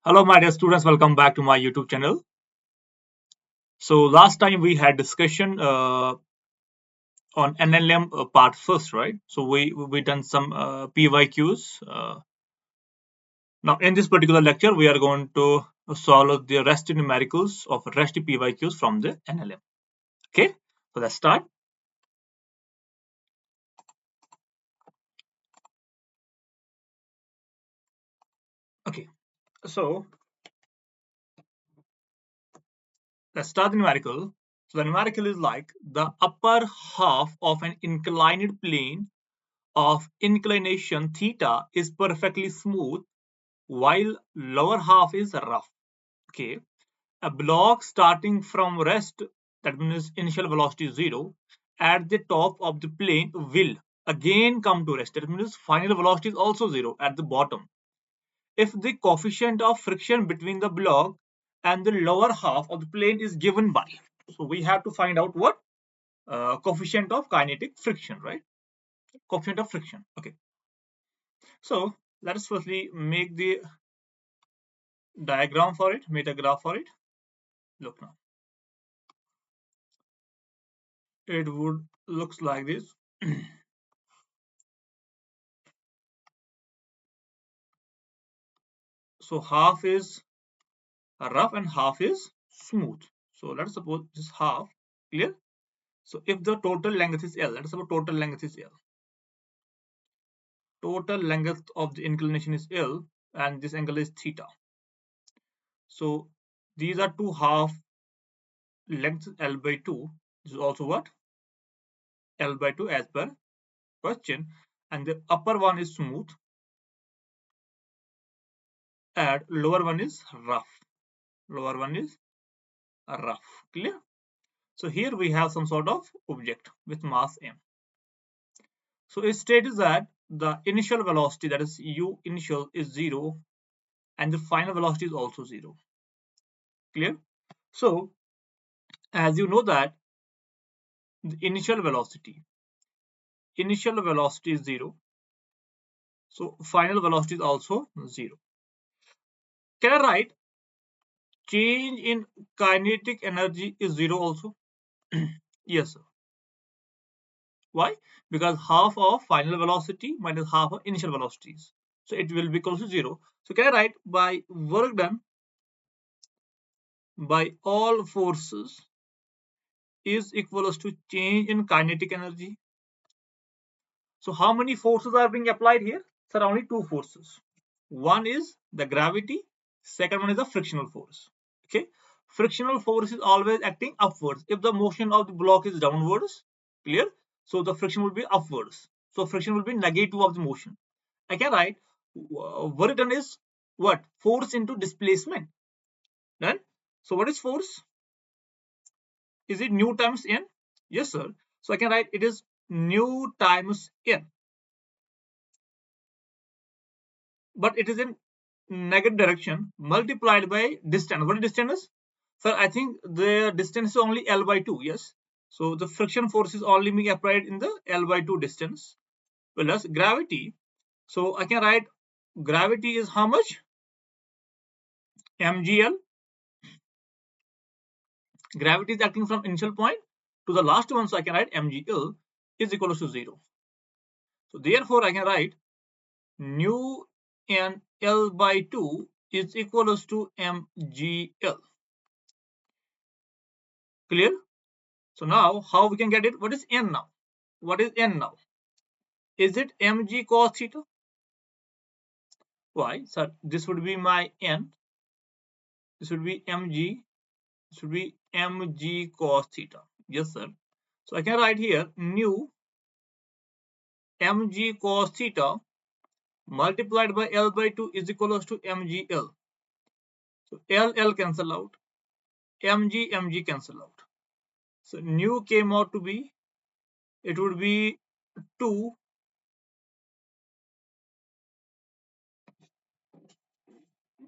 Hello, my dear students. Welcome back to my YouTube channel. So last time we had discussion on NLM part first, right? So we done some PYQs. Now in this particular lecture, we are going to solve the rest numericals of rest PYQs from the NLM. Okay, so let's start. Okay, so let's start the numerical. So the numerical is like the upper half of an inclined plane of inclination theta is perfectly smooth while lower half is rough. Okay, a block starting from rest, that means initial velocity 0, at the top of the plane will again come to rest, that means final velocity is also 0 at the bottom if the coefficient of friction between the block and the lower half of the plane is given by. So we have to find out what coefficient of kinetic friction, right? Coefficient of friction. Okay, so let us firstly make the diagram for it, make a graph for it. Look now, it would looks like this. So half is rough and half is smooth. So let's suppose this half, clear. So if the total length is L, let's suppose total length is L. Total length of the inclination is L and this angle is theta. So these are two half lengths L by 2. This is also what? L by 2 as per question. And the upper one is smooth and lower one is rough. Lower one is rough. Clear? So here we have some sort of object with mass m. So it states that the initial velocity, that is u initial, is 0 and the final velocity is also 0. Clear? So as you know that the initial velocity is 0, so final velocity is also 0. Can I write change in kinetic energy is 0 also? Yes, sir. Why? Because half of final velocity minus half of initial velocities. So it will be equal to 0. So can I write by work done by all forces is equals to change in kinetic energy. So how many forces are being applied here? Sir, only two forces. One is the gravity, second one is the frictional force. Okay, frictional force is always acting upwards. If the motion of the block is downwards, clear, so the friction will be upwards. So friction will be negative of the motion. I can write work done is what? Force into displacement. Then, so what is force? Is it nu times n? Yes, sir. So I can write it is nu times n, but it is in negative direction multiplied by distance. What is distance? Sir, I think the distance is only L by 2. Yes. So the friction force is only being applied in the L by 2 distance. Plus gravity. So I can write gravity is how much? mgl. Gravity is acting from initial point to the last one. So I can write mgl is equal to 0. So therefore I can write nu n L by 2 is equal to mgl. Clear? So now how we can get it? What is n now? What is n now? Is it mg cos theta? Why? So this would be my n. This would be mg. This would be mg cos theta. Yes, sir. So I can write here nu mg cos theta multiplied by L by 2 is equal to mgl. So L cancel out. Mg cancel out. So nu came out to be, it would be 2.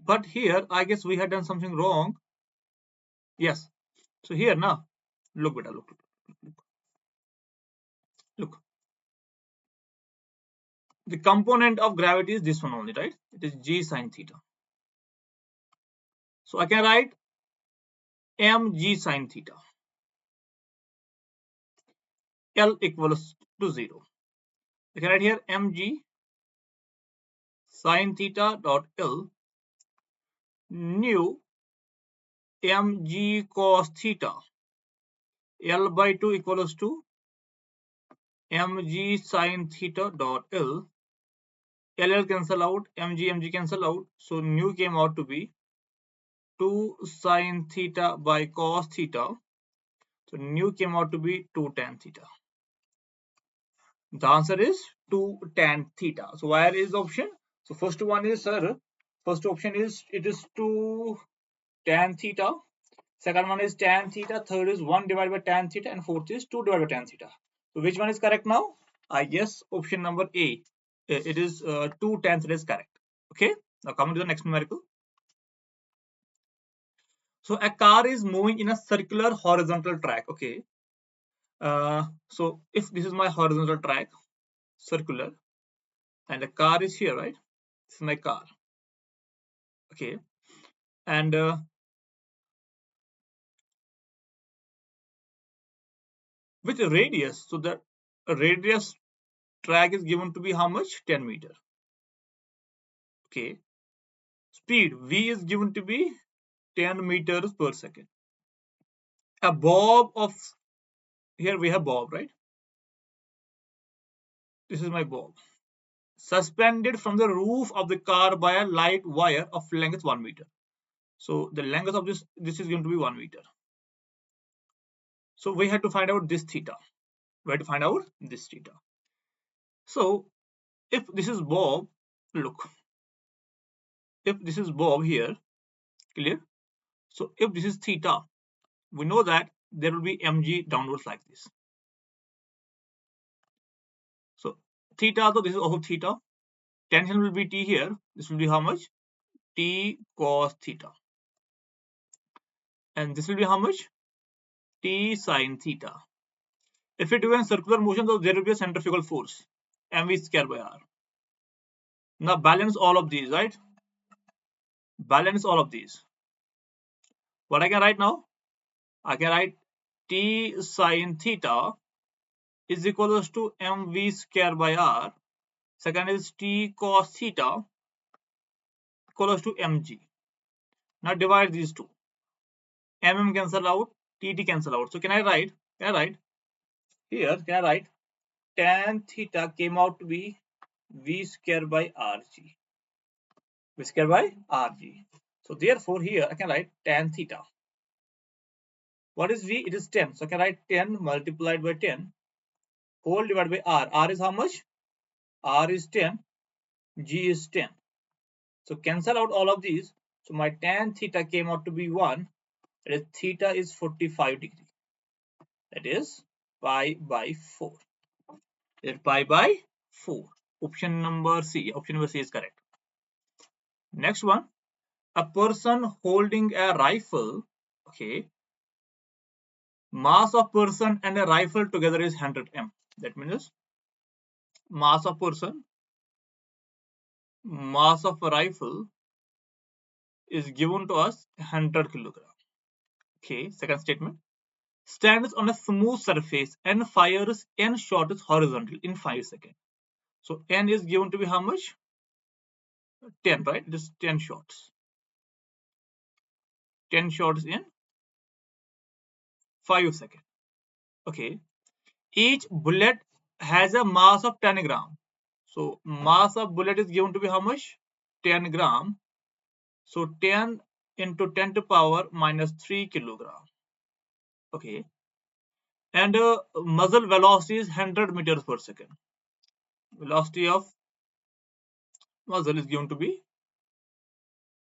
But here I guess we had done something wrong. Yes. So here now, look better, look. The component of gravity is this one only, right? It is g sine theta. So I can write mg sine theta. L equals to 0. I can write here mg sine theta dot L nu mg cos theta L by 2 equals to mg sine theta dot L. L cancel out, mg cancel out. So nu came out to be 2 sine theta by cos theta. So nu came out to be 2 tan theta. The answer is 2 tan theta. So where is the option? So first one is, sir, first option is, it is 2 tan theta. Second one is tan theta. Third is 1 divided by tan theta. And fourth is 2 divided by tan theta. So which one is correct now? I guess option number A. It is 2 tan theta is correct. Okay. Now coming to the next numerical. So a car is moving in a circular horizontal track. Okay. So if this is my horizontal track, circular, and the car is here, right? This is my car. Okay. And with a radius, so the radius track is given to be how much? 10 meter. Okay. Speed v is given to be 10 meters per second. A bob of, here we have bob, right? This is my bob. Suspended from the roof of the car by a light wire of length 1 meter. So the length of this is going to be 1 meter. So we have to find out this theta. We have to find out this theta. So if this is bob, look. If this is bob here, clear? So if this is theta, we know that there will be mg downwards like this. So theta, so this is also theta. Tangent will be t here. This will be how much? T cos theta. And this will be how much? T sine theta. If it is circular motion, so there will be a centrifugal force, mv square by r. Now balance all of these, right? Balance all of these. What I can write now? I can write T sine theta is equals to mv square by r. Second is T cos theta equals to mg. Now divide these two. Cancel out, tt cancel out. So can I write here, can I write tan theta came out to be v square by rg. V square by rg. So therefore here I can write tan theta. What is v? It is 10. So I can write 10 multiplied by 10 whole divided by r. R is how much? R is 10. G is 10. So cancel out all of these. So my tan theta came out to be 1. That is theta is 45 degree. That is pi by 4. That is pi by 4. Option number C. Option number C is correct. Next one. A person holding a rifle. Okay. Mass of person and a rifle together is 100 m. That means mass of person, mass of a rifle is given to us 100 kilogram. Okay, second statement. Stands on a smooth surface and fires n shots horizontally in 5 seconds. So n is given to be how much? 10, right? It is 10 shots. 10 shots in 5 seconds. Okay. Each bullet has a mass of 10 gram. So mass of bullet is given to be how much? 10 gram. So 10 into 10 to power minus 3 kilogram. Okay. And muzzle velocity is 100 meters per second. Velocity of muzzle is given to be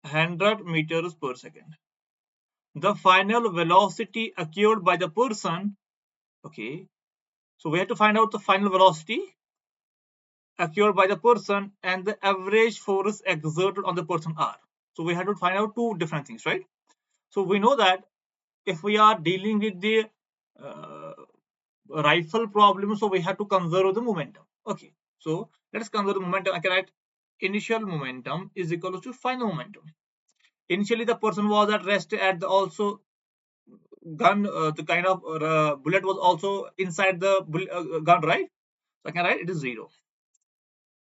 100 meters per second. The final velocity occurred by the person. Okay. So we have to find out the final velocity occurred by the person and the average force exerted on the person R. So we have to find out two different things, right? So we know that if we are dealing with the rifle problem, so we have to conserve the momentum. Okay, so let's conserve the momentum. I can write initial momentum is equal to final momentum. Initially, the person was at rest at the also gun, the kind of bullet was also inside the gun, right? So I can write it is 0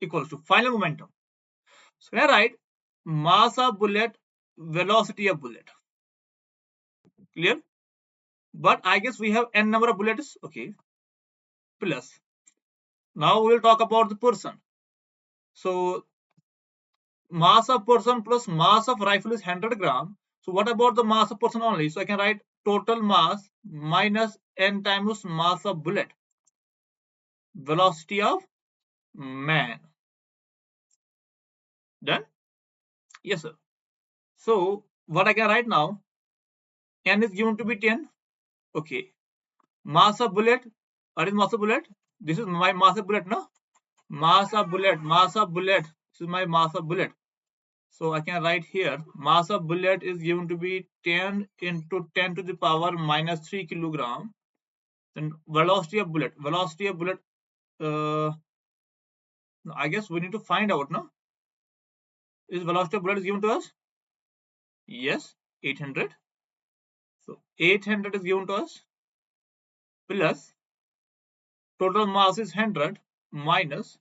equals to final momentum. So can I write mass of bullet, velocity of bullet? Clear? But I guess we have n number of bullets. Okay. Plus. Now we will talk about the person. So mass of person plus mass of rifle is 100 gram. So what about the mass of person only? So I can write total mass minus n times mass of bullet. Velocity of man. Done? Yes, sir. So what I can write now, n is given to be 10. Okay. Mass of bullet. What is mass of bullet? This is my mass of bullet, no? Mass of bullet, mass of bullet. This is my mass of bullet. So I can write here, mass of bullet is given to be 10 into 10 to the power minus 3 kilogram. Then velocity of bullet, uh, I guess we need to find out, no? Is velocity of bullet is given to us? Yes, 800. So 800 is given to us, plus total mass is 100 minus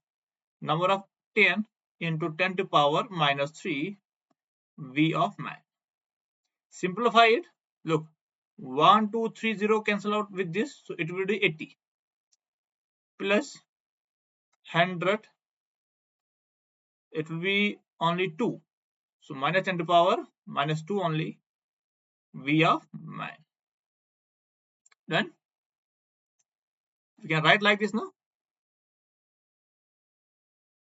number of 10 into 10 to power minus 3 V of man. Simplify it. Look, 1, 2, 3, 0 cancel out with this. So it will be 80 plus 100. It will be only 2. So minus 10 to power minus 2 only V of man. Then we can write like this, no?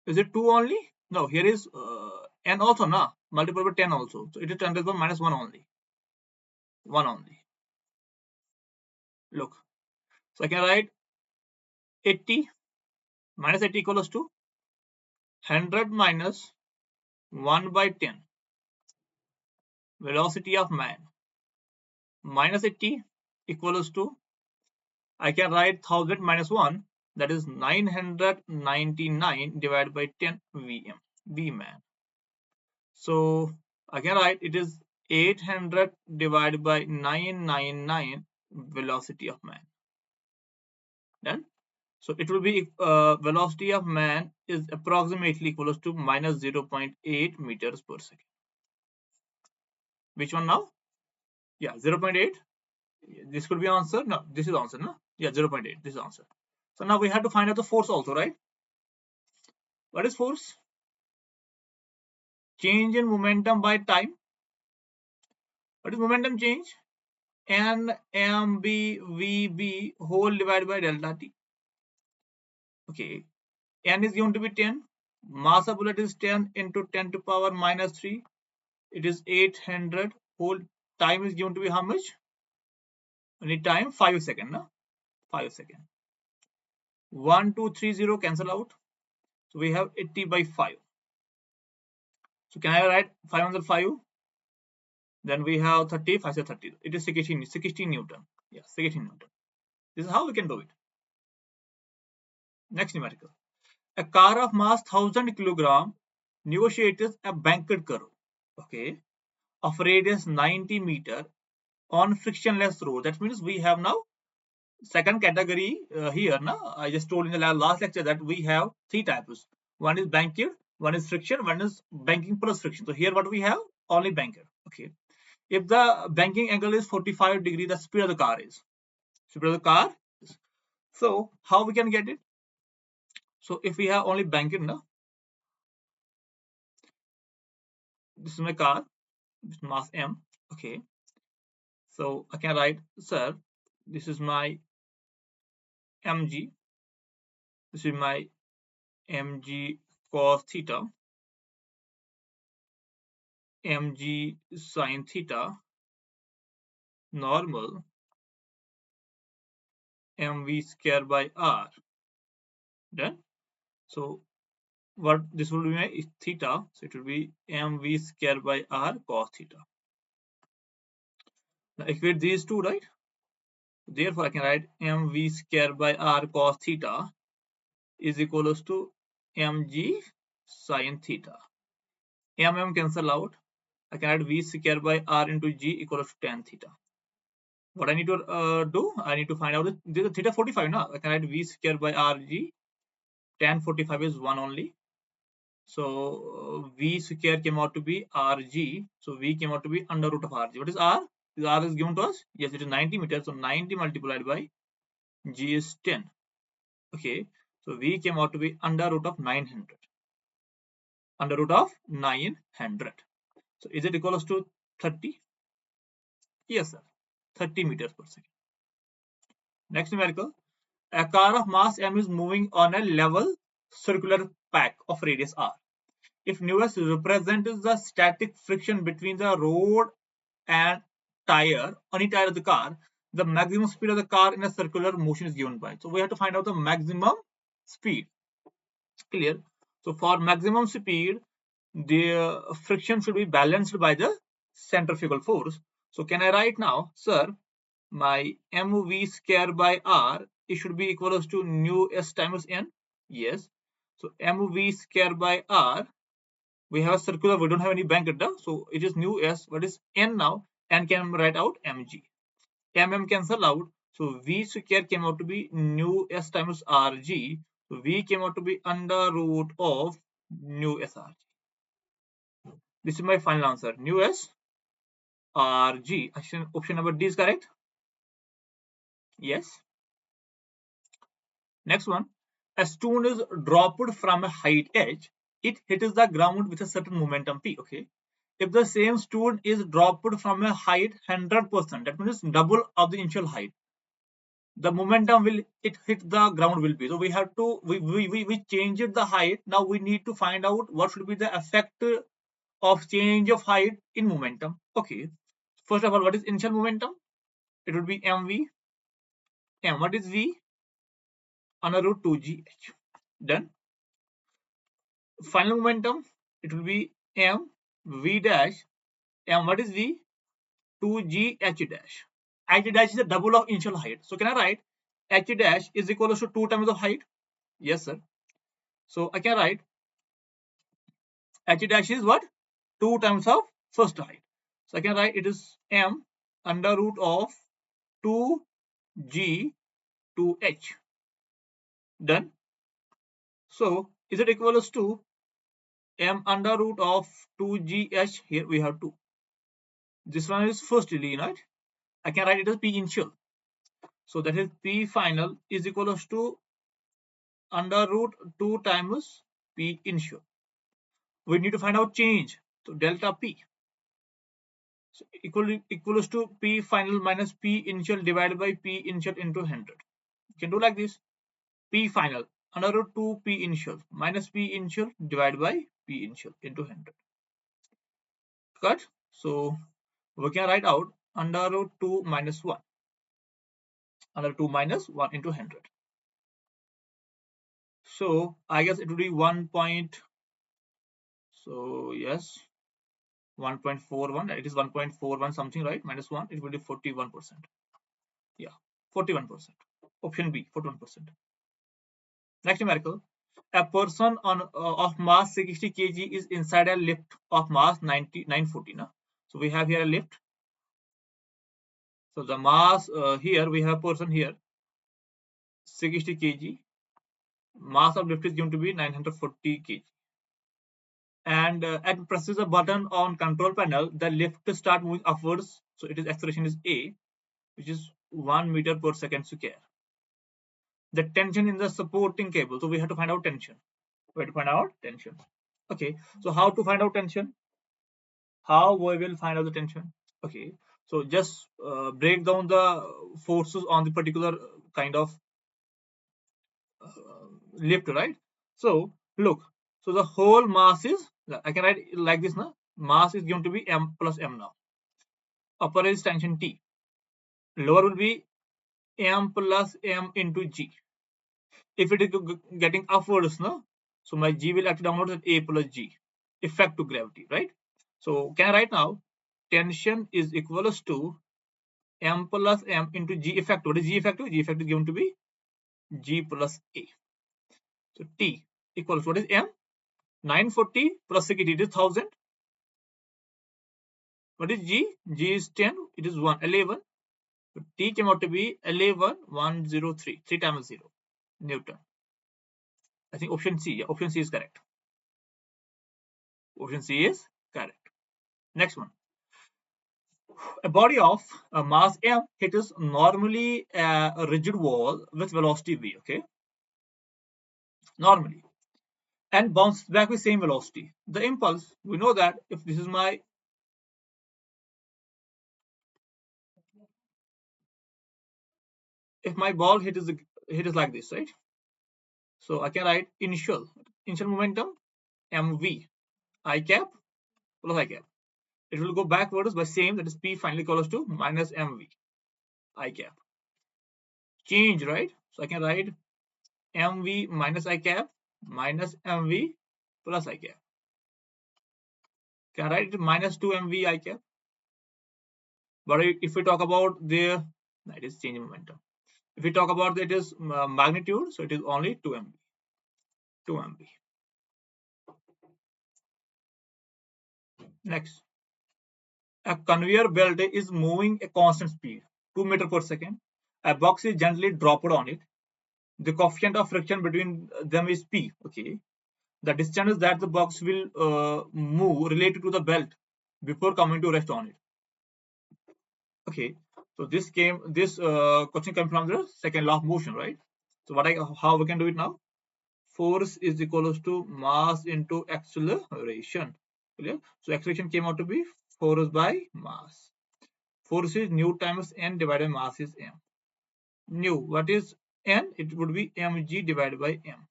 Is it 2 only? No, here is n also, na? Multiple by 10 also. So it is 10 to the power minus 1 only. 1 only. Look. So I can write 80 minus 80 equals to 100 minus 1 by 10. Velocity of man. Minus 80 equals to, I can write 1000 minus 1, that is 999 divided by 10 Vm, Vman. So I can write it is 800 divided by 999 velocity of man. Done. So it will be velocity of man is approximately equals to minus 0.8 meters per second. Which one now? Yeah, 0.8. This could be answer. No, this is answer. No, yeah, 0.8. This is answer. So now we have to find out the force also, right? What is force? Change in momentum by time. What is momentum change? NMBVB whole divided by delta T. Okay, N is going to be 10. Mass of bullet is 10 into 10 to power minus 3. It is 800. Whole time is going to be how much? Only time 5 seconds. No? 5 seconds. 1, 2, 3, 0 cancel out. So we have 80 by 5. So can I write 505? Then we have 30, 5 30. It is 16 Newton. Yeah, 16 Newton. This is how we can do it. Next numerical. A car of mass 1000 kilogram negotiates a banked curve, okay, of radius 90 meter on frictionless road. That means we have now second category here. Now I just told in the last lecture that we have three types. One is banked, one is friction, one is banking plus friction. So here what we have? Only banked. Okay. If the banking angle is 45 degree, the speed of the car is. Speed of the car. So how we can get it? So if we have only banked, no? This is my car. This is mass M. Okay. So I can write, sir, this is my mg. This is my mg cos theta, mg sin theta, normal, mv square by r. Done. So what this will be my is theta. So it will be mv square by r cos theta. Now equate these two, right? Therefore I can write mv square by r cos theta is equals to mg sin theta. Mm cancel out. I can write V square by R into G equals to tan theta. What I need to do, I need to find out the theta 45 now. I can write V square by RG. Tan 45 is 1 only. So V square came out to be RG. So V came out to be under root of RG. What is R? R is given to us. Yes, it is 90 meters. So 90 multiplied by G is 10. Okay. So V came out to be under root of 900. Under root of 900. So is it equals to 30? Yes, sir. 30 meters per second. Next numerical. A car of mass m is moving on a level circular path of radius r. If nu(s) represents the static friction between the road and any tire of the car, the maximum speed of the car in a circular motion is given by. So we have to find out the maximum speed. Clear? So for maximum speed, the friction should be balanced by the centrifugal force. So can I write now, sir, my mv square by r, it should be equals to nu s times n? Yes. So mv square by r, we have a circular, we don't have any bank data, so it is nu s. What is n now? N can write out mg. Mm cancel out, so v square came out to be nu s times rg. So v came out to be under root of nu s rg. This is my final answer. Nu s rg. Option number D is correct. Yes. Next one. A stone is dropped from a height h. It hits the ground with a certain momentum p. Okay. If the same stone is dropped from a height 100%, that means double of the initial height, the momentum will it hit the ground will be. So we have to we changed the height. Now we need to find out what should be the effect of change of height in momentum. Okay. First of all, what is initial momentum? It would be mv. M. What is v? Under root 2gh. Done. Final momentum, it will be m v dash. M. What is v? 2g h dash. H dash is the double of initial height. So can I write h dash is equal to 2 times of height? Yes, sir. So I can write h dash is what? 2 times of first height. So I can write it is m under root of 2g to h. Done. So is it equals to m under root of 2gh? Here we have 2. This one is first delete, right? I can write it as p initial. So that is p final is equals to under root 2 times p initial. We need to find out change. So delta p. So equals to p final minus p initial divided by p initial into 100. You can do like this. P final under root 2 p initial minus p initial divided by p initial into 100. Cut. So we can write out under root 2 minus 1. Under 2 minus 1 into 100. So I guess it would be 1 point. So yes, 1.41. It is 1.41 something, right? Minus 1. It will be 41%. Yeah, 41%. Option B, 41%. Next numerical. A person on of mass 60 kg is inside a lift of mass 940. No? So we have here a lift. So the mass here we have a person here 60 kg. Mass of lift is going to be 940 kg. And at presses a button on control panel, the lift start moving upwards. So it is acceleration is a, which is 1 meter per second square. The tension in the supporting cable. So we have to find out tension. We have to find out tension. Okay. So how to find out tension? How we will find out the tension? Okay. So just break down the forces on the particular kind of lift, right? So look. So the whole mass is, I can write like this now. Mass is going to be m plus m now. Upper is tension T. Lower will be m plus m into g. If it is getting upwards, no, so my g will act downwards at a plus g. Effect to gravity, right? So can I write now? Tension is equals to m plus m into g effect. What is g effect? G effect is going to be g plus a. So T equals what is m? 940 plus 60, it is 1000. What is G? G is 10. It is 1. 11. So T came out to be 11,103. 3 times 0. Newton. I think option C. Yeah, option C is correct. Option C is correct. Next one. A body of mass m hits normally a rigid wall with velocity v, okay? Normally. And bounces back with same velocity. The impulse, we know that if this is my ball hit is like this, right? So I can write initial momentum mv I cap plus I cap. It will go backwards by same, that is p finally equals to minus mv I cap. Change, right? So I can write mv minus I cap minus mv plus I cap. Can I write it minus 2 mv I cap? But if we talk about the, that is change in momentum. If we talk about it is magnitude, so it is only 2 mv. 2 mv. Next, a conveyor belt is moving a constant speed, 2 meters per second. A box is gently dropped on it. The coefficient of friction between them is p. Okay, the distance that the box will move related to the belt before coming to rest on it. Okay, so this question came from the second law of motion, right? So how we can do it now? Force is equals to mass into acceleration. Clear? So acceleration came out to be force by mass. Force is nu times n divided by mass is m. Nu, what is n? It would be mg divided by m.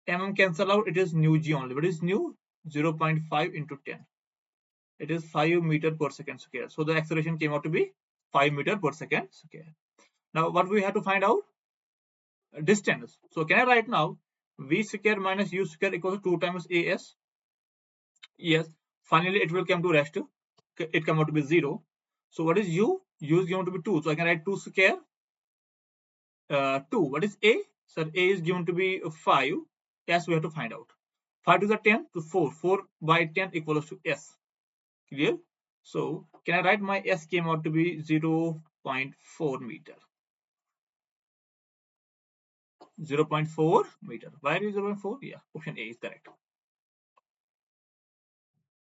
Mm cancel out, it is nu g only. What is nu? 0.5 into 10. It is 5 meter per second square. So the acceleration came out to be 5 meter per second square. Now what we have to find out? Distance. So can I write now? V square minus u square equals to 2 times as. Yes. Finally it will come to rest. It come out to be 0. So what is u? U is given to be 2. So I can write 2 square 2. What is a? Sir, a is given to be 5. S we have to find out. 5 to the 10 to 4. 4 by 10 equals to S. Clear? So can I write my S came out to be 0.4 meter. 0.4 meter. Why is 0.4? Yeah, option A is correct.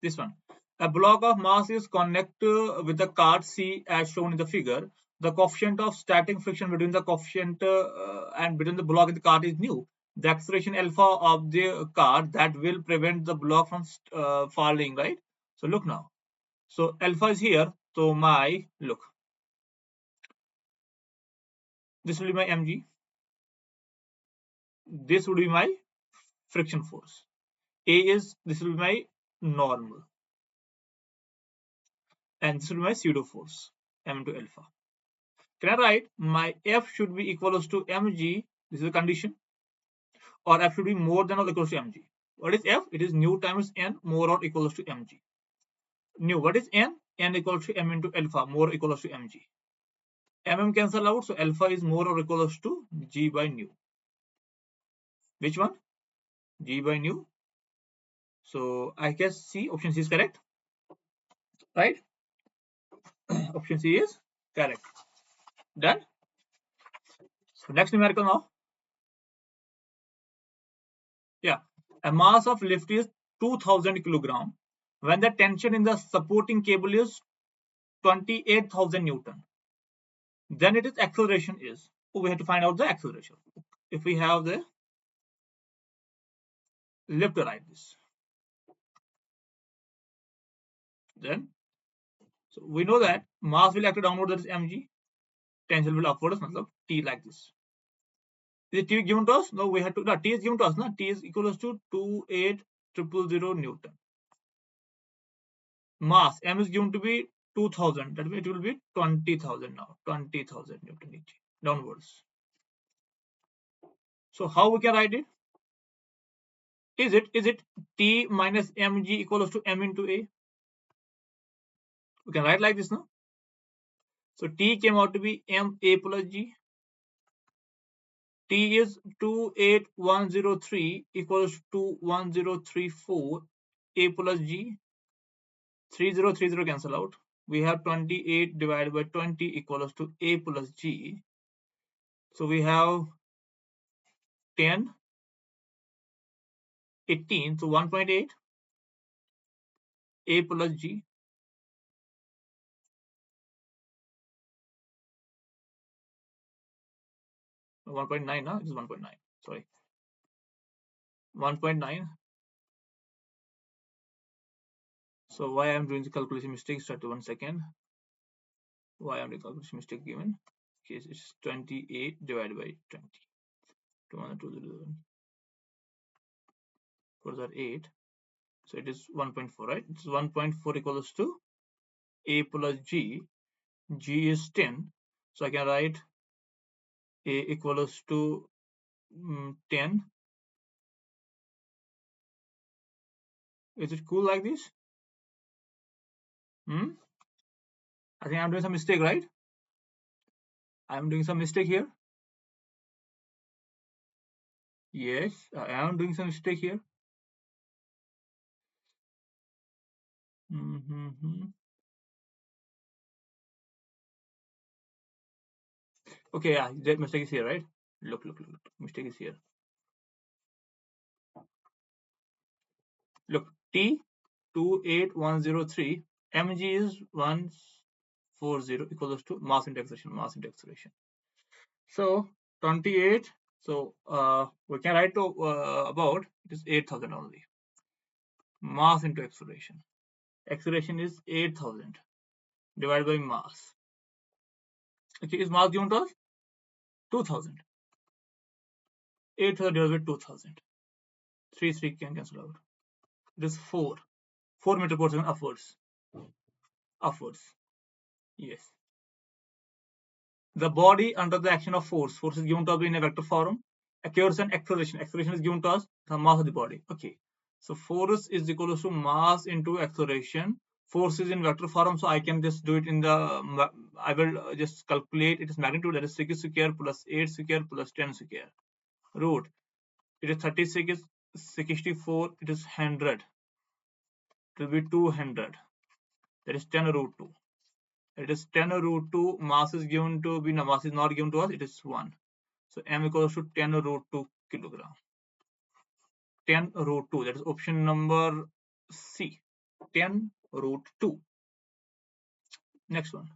This one. A block of mass is connected with the card C as shown in the figure. The coefficient of static friction between the coefficient and between the block and the card is new. The acceleration alpha of the card that will prevent the block from falling, right? So look now. So alpha is here. So my, look, this will be my mg. This would be my friction force. This will be my normal. And this will be my pseudo force, m into alpha. Can I write my F should be equals to mg? This is the condition. Or F should be more than or equals to mg. What is F? It is nu times n more or equals to mg. Nu, what is n? N equals to m into alpha, more equals to mg. Mm cancel out, so alpha is more or equals to g by nu. Which one? G by nu. So I guess C, option C is correct. Right? Option C is correct. Done? So next numerical now. Yeah. A mass of lift is 2000 kilogram when the tension in the supporting cable is 28,000 Newton. Then it is acceleration is. Oh, we have to find out the acceleration. If we have the lift like this, then so we know that mass will act downward, that is mg. Tension will upwards, matlab T like this. Is T given to us? No, we have to. No, T is given to us. No, T is equals to 28,000 Newton. Mass m is given to be 2000. That means it will be 20,000 now. 20,000 Newton each downwards. So how we can write it? Is it T minus mg equals to m into a? We can write like this now. So T came out to be ma plus g. T is 28103 equals to 1034 a plus g. 3030 cancel out. We have 28 divided by 20 equals to a plus g. So we have 10, 18, so 1.8 a plus g. 1.9, no? It is 1.9. Sorry. 1.9. So why I'm doing the calculation mistake? Start to 1 second. Why I'm doing calculation mistake given? Okay, it's 28 divided by 20. 2 are 8. So it is 1.4, right? It's 1.4 equals to a plus g. G is 10. So I can write a equals to 10. Is it cool like this? I think I'm doing some mistake, right? I'm doing some mistake here. Yes, I am doing some mistake here. Okay, yeah, that mistake is here, right? Look, mistake is here. Look, T 28103 mg is 140 equals to mass into acceleration. So 28. So we can write to about it is 8,000 only. Mass into acceleration. Acceleration is 8,000 divided by mass. Okay, is mass given to us 2,000. 8,000 divided by 2,000. 3 can cancel out. It is 4. 4 meter per second upwards. Yes. The body under the action of force is given to us in a vector form, occurs an acceleration is given to us the mass of the body. Okay, so force is equal to mass into acceleration. Force is in vector form, so I can just do it in the I will just calculate its magnitude, that is 6 square plus 8 square plus 10 square root. It is 36, 64, it is 100, it will be 200, that is 10 root 2. It is 10 root 2. Mass is given to be, no, mass is not given to us, it is 1. So m equals to 10 root 2 kilogram. 10 root 2, that is option number C. 10 root 2. Next one.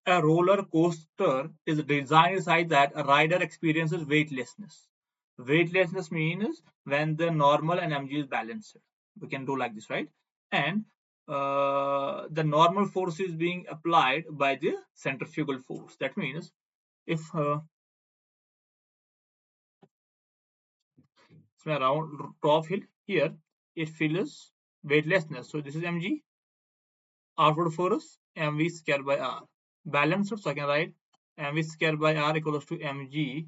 A roller coaster is designed such that a rider experiences weightlessness. Weightlessness means when the normal and mg is balanced. We can do like this, right? And the normal force is being applied by the centrifugal force. That means if it's around top hill here, it feels weightlessness. So this is mg. Outward force mv square by r. Balanced, so I can write mv square by r equals to mg.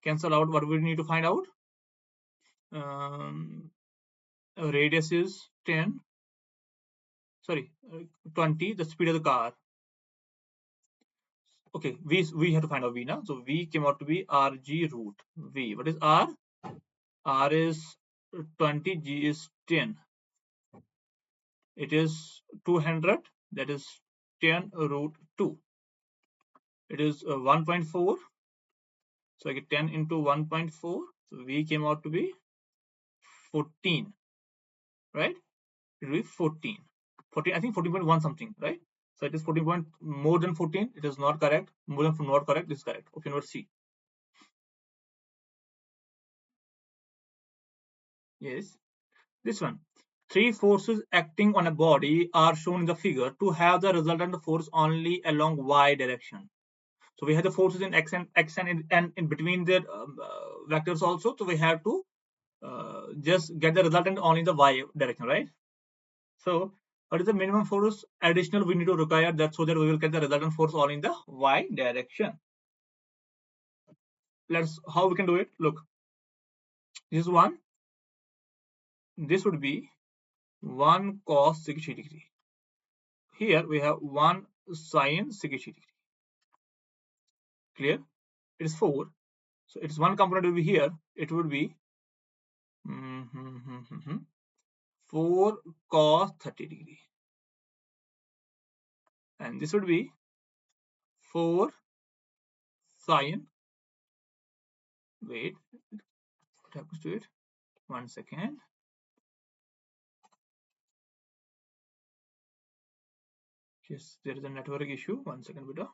Cancel out. What we need to find out? Radius is 10. Sorry, 20. The speed of the car. Okay, we have to find out v now. So v came out to be rg root v. What is r? R is 20. G is 10. It is 200. That is 10 root 2. It is 1.4. So I get 10 into 1.4. So v came out to be 14, right? It will be 14. 14, I think 14.1 something, right? So it is 14 point more than 14. It is not correct. More than not correct. This is correct. Option number C. Yes. This one. 3 forces acting on a body are shown in the figure to have the resultant force only along y direction. So we have the forces in x and in between their vectors also. So we have to just get the resultant only in the y direction, right? So what is the minimum force additional we need to require that so that we will get the resultant force all in the y direction? Let's how we can do it. Look, this is one. This would be 1 cos 60 degree. Here we have 1 sin 60 degree. Clear? It is 4. So it's one component will be here. It would be 4 cos 30 degree. and this would be 4 sine. Wait, what happens to it? 1 second. Yes, there is a network issue. 1 second, beta.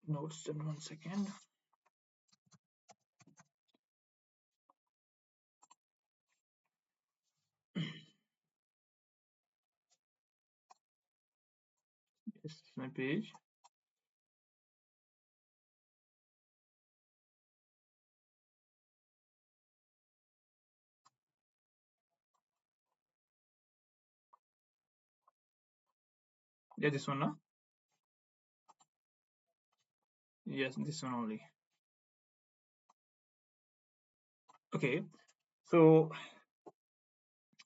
Notes in 1 second. This is my page. Yeah, this one, no? Yes, this one only. Okay, so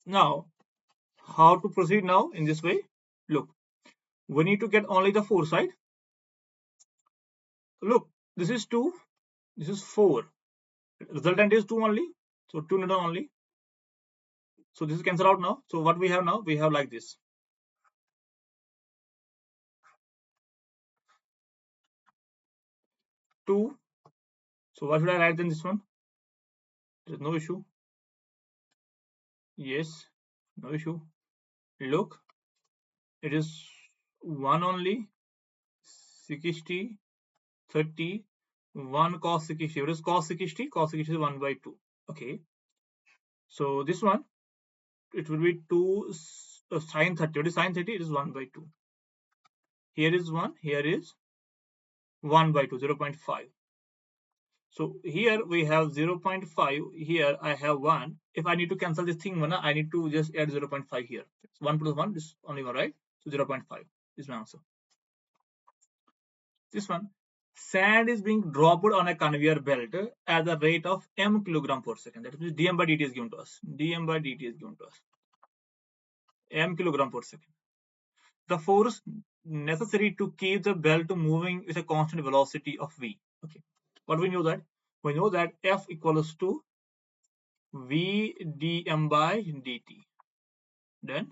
now how to proceed now in this way? Look, we need to get only the 4 side. Look, this is 2, this is 4. Resultant is 2 only. So 2 Newton only. So this is cancelled out now. So what we have now? We have like this. 2. So why should I write then this one? There's no issue. Yes, no issue. Look, it is 1 only. 60, 30, 1 cos 60. What is cos 60? Cos 60 is 1 by 2. Okay. So this one, it will be 2 sine 30. What is sine 30? It is 1 by 2. Here is 1. Here is 1 by 2, 0.5. So here we have 0.5. Here I have 1. If I need to cancel this thing, I need to just add 0.5 here. 1 plus 1 is only 1, right? So 0.5 is my answer. This one, sand is being dropped on a conveyor belt at the rate of m kilogram per second. That means dm by dt is given to us. dm by dt is given to us. M kilogram per second. The force necessary to keep the belt moving with a constant velocity of v. Okay. What we know that? We know that F equals to V dm by dt. Then,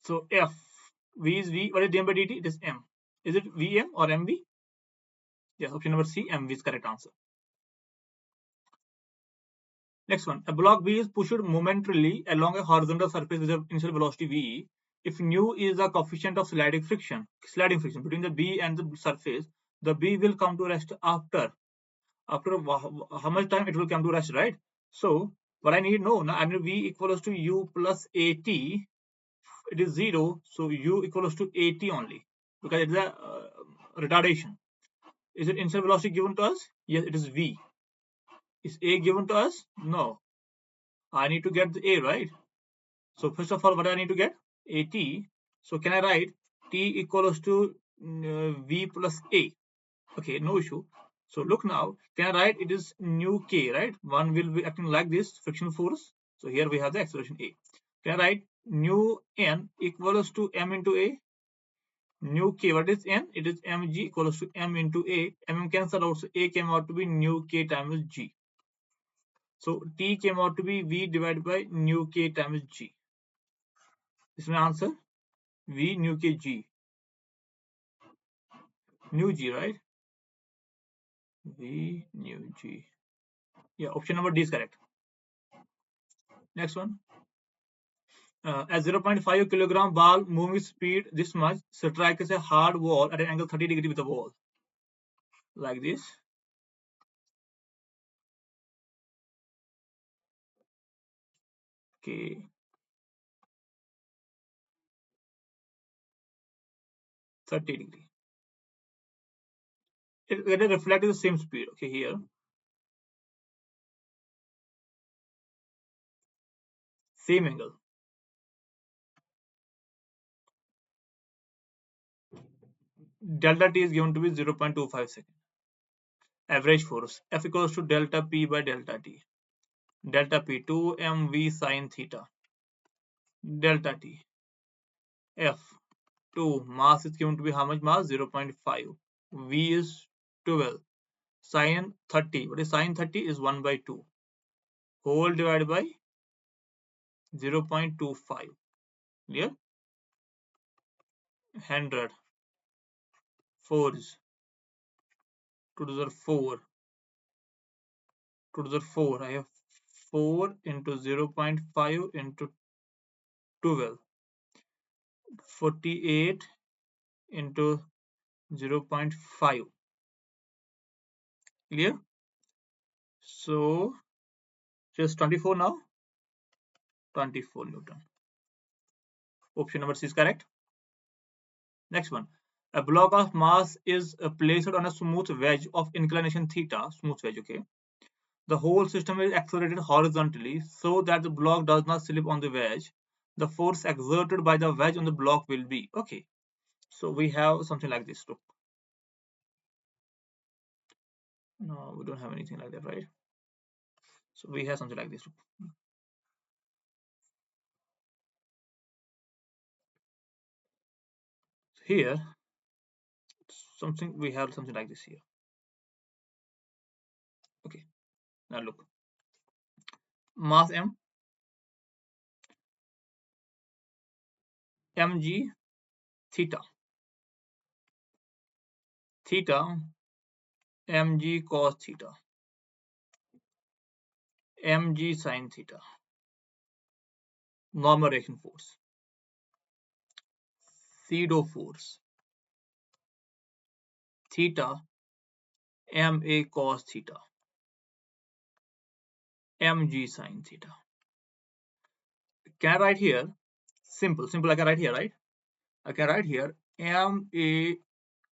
so F, V is V, what is dm by dt? It is M. Is it Vm or MV? Yes, option number C, MV is correct answer. Next one, a block B is pushed momentarily along a horizontal surface with an initial velocity V. If nu is the coefficient of sliding friction between the B and the surface, the B will come to rest after how much time it will come to rest, right? So what I need to know now, I need V equals to U plus AT. It is 0, so U equals to AT only because it is a retardation. Is it initial velocity given to us? Yes, it is V. Is A given to us? No. I need to get the A, right? So first of all, what do I need to get? AT. So can I write T equals to V plus A? Okay, no issue. So look now, can I write it is nu K, right? One will be acting like this, friction force. So here we have the acceleration A. Can I write nu N equals to M into A? Nu K, what is N? It is mg equals to M into A. M cancel out, so A came out to be nu K times G. So T came out to be V divided by nu K times G. This is my answer. V nu K G. Nu G, right? V nu G. Yeah, option number D is correct. Next one. A 0.5 kilogram ball moving speed this much strikes a hard wall at an angle 30 degree with the wall. Like this. Okay. 30 degree. It reflects the same speed. Okay, here. Same angle. Delta T is given to be 0.25 seconds. Average force F equals to delta P by delta T. Delta P 2 mv sine theta. Delta T. F 2 mass is given to be how much mass? 0.5. V is 12. Sine 30. What is sine 30? Is 1 by 2 whole divided by 0.25. Clear? 100. 4s. 2 to the 4. 2 to the 4. I have 4 into 0.5 into 12. 48 into 0.5. Clear? So just 24 now. 24 Newton. Option number C is correct. Next one. A block of mass is placed on a smooth wedge of inclination theta. Smooth wedge, okay. The whole system is accelerated horizontally so that the block does not slip on the wedge. The force exerted by the wedge on the block will be, okay. So we have something like this. Look. No, we don't have anything like that, right? So we have something like this. Here, we have something like this here. Okay. Now look. Mass M, mg theta, theta mg cos theta, mg sin theta, normal reaction force, pseudo force, theta ma cos theta, mg sin theta. Can I write here? Simple. I can write here, right? I can write here ma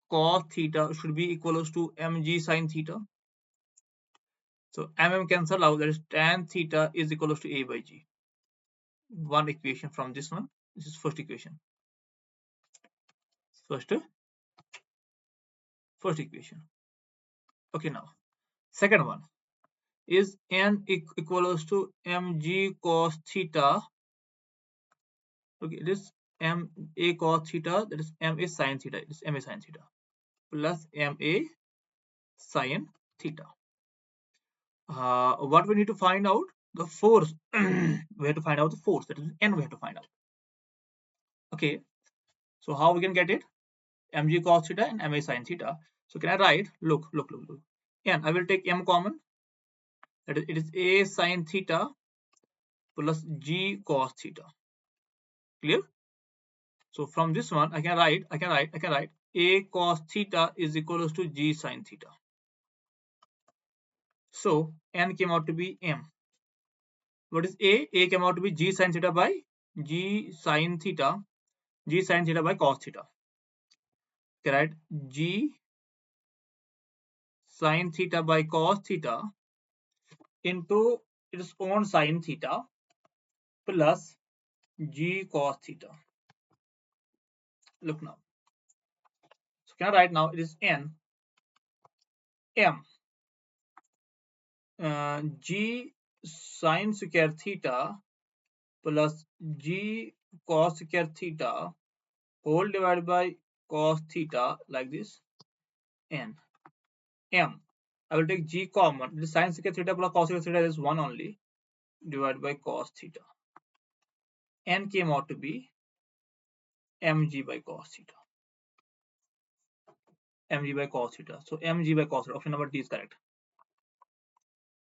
cos theta should be equal to mg sin theta. So mm cancel out, that is tan theta is equal to a by g. One equation from this one. This is first equation. First equation. Okay, now second one is n equals to mg cos theta. Okay, it is ma cos theta, that is ma sin theta, it is ma sin theta plus ma sin theta. What we need to find out? The force. We have to find out the force, that is n we have to find out. Okay, so how we can get it? Mg cos theta and ma sin theta. So can I write? Look. N, I will take m common. That is, it is a sin theta plus g cos theta. Clear? So from this one, I can write a cos theta is equal to g sin theta. So n came out to be m. What is a? A came out to be g sin theta by g sin theta by cos theta. Okay, right? G sin theta by cos theta into its own sin theta plus g cos theta. Look now. So can I write now? It is n m g sin square theta plus g cos square theta whole divided by cos theta, like this. N m, I will take g common. The sin square theta plus cos square theta is 1 only, divided by cos theta. N came out to be mg by cos theta. Mg by cos theta. So mg by cos theta. Option number D is correct.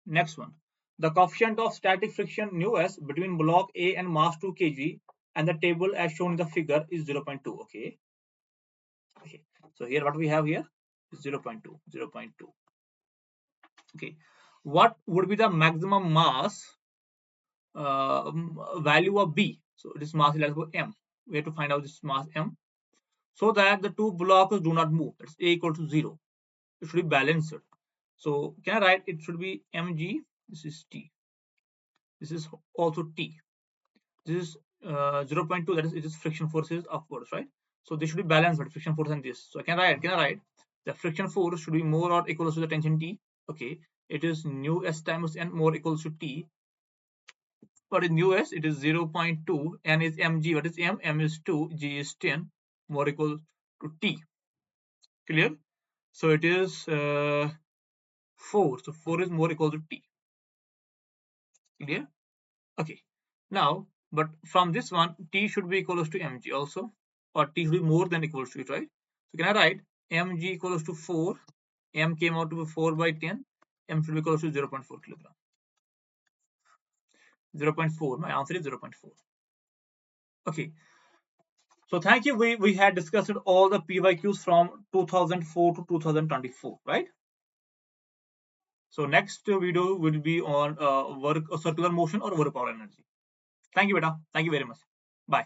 Next one. The coefficient of static friction nu(s) between block A and mass 2 kg and the table as shown in the figure is 0.2. Okay. So here what we have here is 0.2. Okay. What would be the maximum mass value of B? So this mass is equal to m. We have to find out this mass m so that the two blocks do not move. That's A equal to 0. It should be balanced. So can I write? It should be mg. This is T. This is also T. This is 0.2. That is, it is friction forces upwards, right? So they should be balanced, but friction force and this. So can I write? The friction force should be more or equal to the tension T. Okay, it is nu s times n more equals to T. But in nu s, it is 0.2. N is mg. What is m? M is 2. G is 10. More equal to T. Clear? So it is 4. So 4 is more equal to T. Clear? Okay. Now, but from this one, T should be equals to mg also, or T should be more than equals to it, right? So can I write mg equals to 4, m came out to be 4 by 10, m should be equals to 0.4 kilogram. 0.4, my answer is 0.4. Okay. So thank you. We had discussed all the PYQs from 2004 to 2024, right? So next video will be on work circular motion or work power energy. Thank you, beta. Thank you very much. Bye.